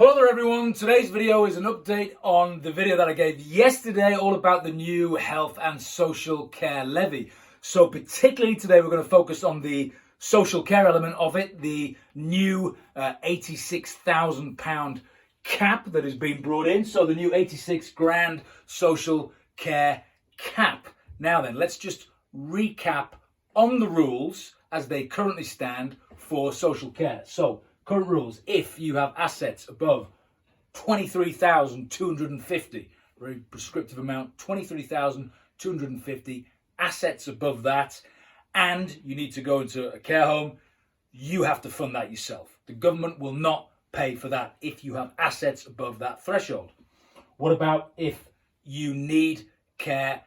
Hello there everyone, today's video is an update on the video that I gave yesterday all about the new health and social care levy. So particularly today we're going to focus on the social care element of it, the new £86,000 cap that has been brought in. So the new 86 grand social care cap. Now then, let's just recap on the rules as they currently stand for social care. So current rules: if you have assets above 23,250, very prescriptive amount, 23,250 assets above that, and you need to go into a care home, you have to fund that yourself. The government will not pay for that if you have assets above that threshold. What about if you need care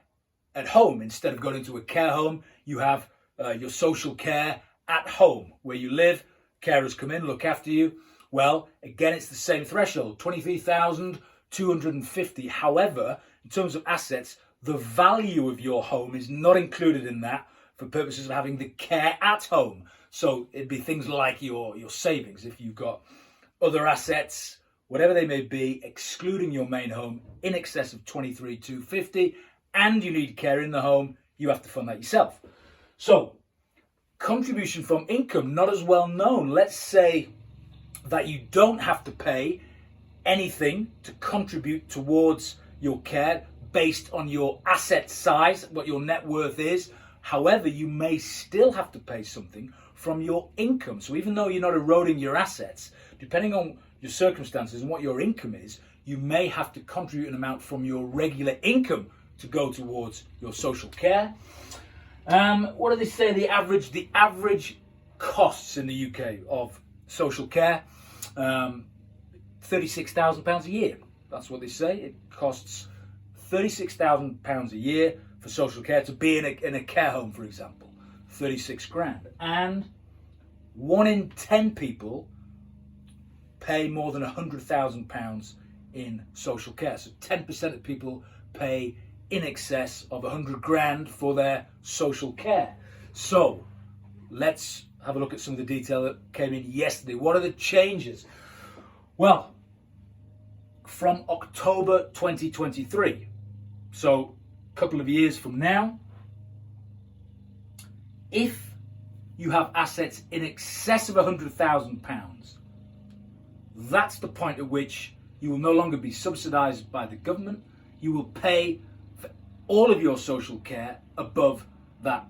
at home? Instead of going into a care home, you have your social care at home where you live. Carers come in, look after you. Well, again, it's the same threshold, 23,250. However, in terms of assets, the value of your home is not included in that for purposes of having the care at home. So it'd be things like your savings. If you've got other assets, whatever they may be, excluding your main home in excess of 23,250, and you need care in the home, you have to fund that yourself. So contribution from income, not as well known. Let's say that you don't have to pay anything to contribute towards your care based on your asset size, what your net worth is. However, you may still have to pay something from your income. So even though you're not eroding your assets, depending on your circumstances and what your income is, you may have to contribute an amount from your regular income to go towards your social care. What do they say? The average costs in the UK of social care, £36,000 a year. That's what they say. It costs £36,000 a year for social care to be in a care home, for example. 36 grand. And 1 in 10 people pay more than £100,000 in social care. So 10% of people pay in excess of 100 grand for their social care. So let's have a look at some of the detail that came in yesterday. What are the changes? Well, from October 2023, so a couple of years from now, if you have assets in excess of £100,000, that's the point at which you will no longer be subsidised by the government. You will pay for all of your social care above that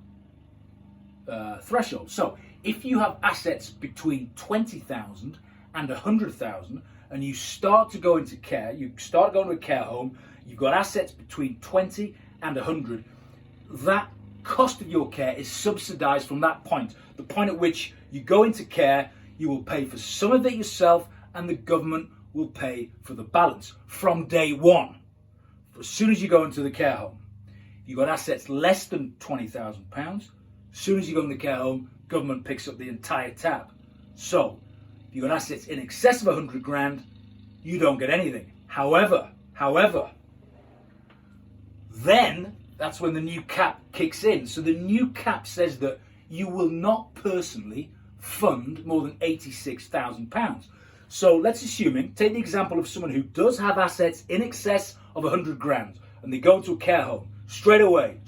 threshold. So if you have assets between 20,000 and 100,000 and you start to go into care, you start going to a care home, you've got assets between 20 and 100, that cost of your care is subsidised from that point. The point at which you go into care, you will pay for some of it yourself and the government will pay for the balance from day one. As soon as you go into the care home, you've got assets less than £20,000. As soon as you go in the care home, government picks up the entire tab. So if you've got assets in excess of 100 grand, you don't get anything. However, then that's when the new cap kicks in. So the new cap says that you will not personally fund more than £86,000. So let's take the example of someone who does have assets in excess of 100 grand and they go into a care home. Straight away,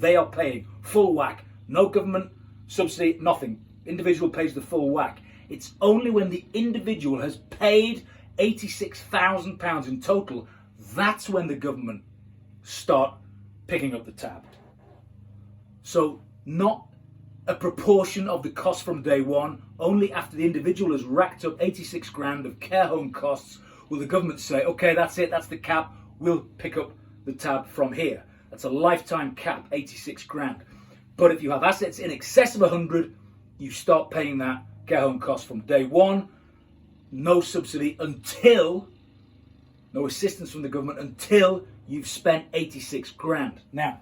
they are paying full whack. No government subsidy, nothing. Individual pays the full whack. It's only when the individual has paid £86,000 in total, that's when the government start picking up the tab. So not a proportion of the cost from day one. Only after the individual has racked up 86 grand of care home costs will the government say, okay, that's it, that's the cap, we'll pick up the tab from here. That's a lifetime cap, 86 grand. But if you have assets in excess of 100, you start paying that care home cost from day one. No subsidy until, no assistance from the government until you've spent 86 grand. Now,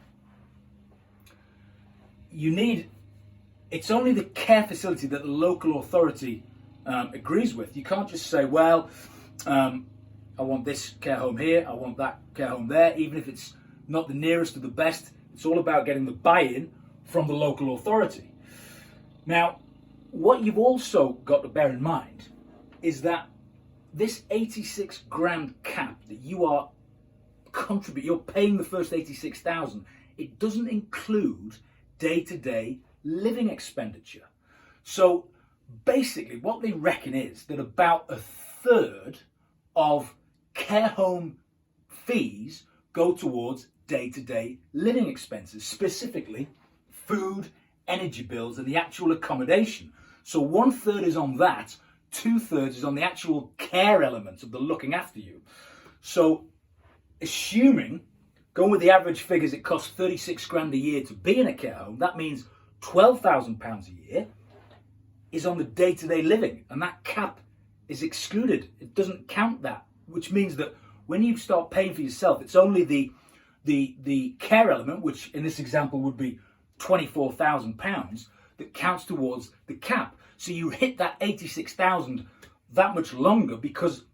it's only the care facility that the local authority agrees with. You can't just say, well, I want this care home here, I want that care home there, even if it's not the nearest or the best. It's all about getting the buy-in from the local authority. Now, what you've also got to bear in mind is that this 86 grand cap that you are you're paying the first 86,000, it doesn't include day-to-day living expenditure. So basically what they reckon is that about a third of care home fees go towards day-to-day living expenses, specifically food, energy bills, and the actual accommodation. So 1/3 is on that, 2/3 is on the actual care element of the looking after you. So assuming, going with the average figures, it costs 36 grand a year to be in a care home, that means £12,000 a year is on the day-to-day living, and that cap is excluded. It doesn't count that, which means that when you start paying for yourself, it's only the care element, which in this example would be £24,000, that counts towards the cap. So you hit that 86,000 that much longer, because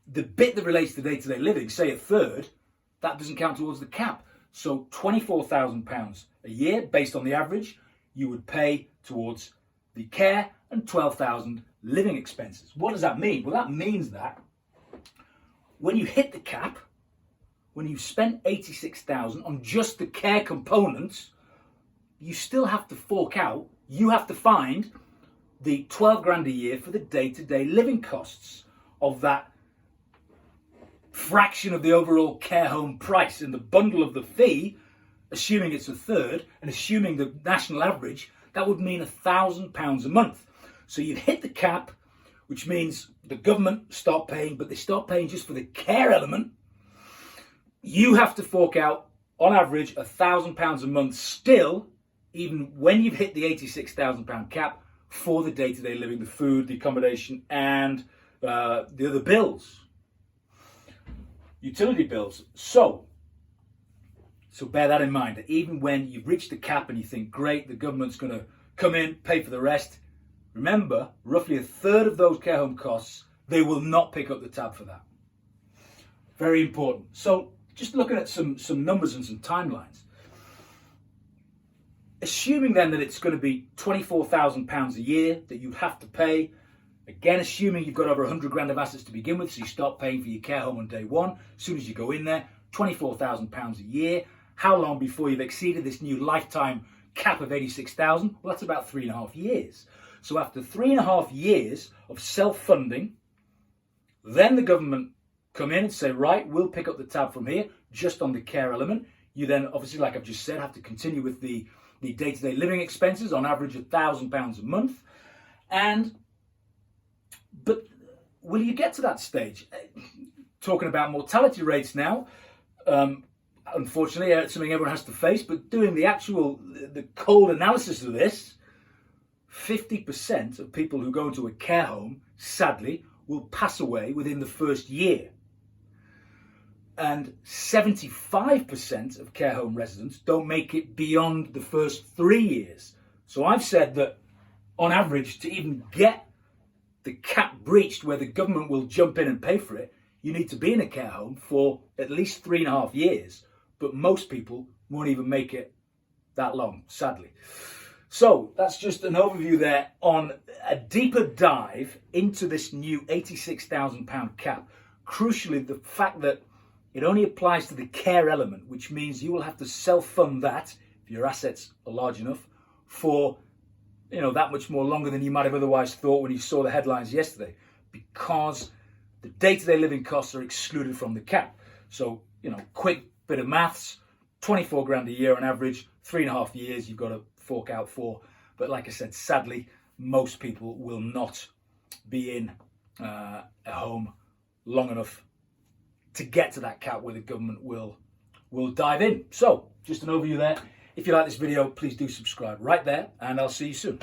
the bit that relates to day-to-day living, say a third, that doesn't count towards the cap. So £24,000 a year, based on the average, you would pay towards the care, and 12,000 living expenses. What does that mean? Well, that means that when you hit the cap, when you've spent 86,000 on just the care components, you still have to fork out, you have to find the 12 grand a year for the day-to-day living costs of that fraction of the overall care home price. In the bundle of the fee, assuming it's a third, and assuming the national average, that would mean £1,000 a month. So you've hit the cap, which means the government start paying, but they start paying just for the care element. You have to fork out, on average, £1,000 a month still, even when you've hit the £86,000 cap, for the day-to-day living, the food, the accommodation, and the other bills, utility bills. So bear that in mind, that even when you've reached the cap and you think, great, the government's going to come in, pay for the rest, remember, roughly a third of those care home costs, they will not pick up the tab for that. Very important. So just looking at some numbers and some timelines. Assuming then that it's going to be £24,000 a year that you'd have to pay, again, assuming you've got over 100 grand of assets to begin with, so you start paying for your care home on day one, as soon as you go in there, £24,000 a year. How long before you've exceeded this new lifetime cap of 86,000? Well, that's about 3.5 years. So after 3.5 years of self-funding, then the government come in and say, right, we'll pick up the tab from here, just on the care element. You then, obviously, like I've just said, have to continue with the day-to-day living expenses, on average £1,000 a month. But will you get to that stage? Talking about mortality rates now, unfortunately, it's something everyone has to face, but doing the cold analysis of this, 50% of people who go into a care home, sadly, will pass away within the first year. And 75% of care home residents don't make it beyond the first 3 years. So I've said that, on average, to even get the cap breached where the government will jump in and pay for it, you need to be in a care home for at least 3.5 years. But most people won't even make it that long, sadly. So that's just an overview there on a deeper dive into this new £86,000 cap. Crucially, the fact that it only applies to the care element, which means you will have to self-fund that, if your assets are large enough, for that much more longer than you might have otherwise thought when you saw the headlines yesterday, because the day-to-day living costs are excluded from the cap. So, quick bit of maths, 24 grand a year on average, 3.5 years you've got to fork out for. But like I said, sadly, most people will not be in a home long enough to get to that cap where the government will dive in. So, just an overview there. If you like this video, please do subscribe right there, and I'll see you soon.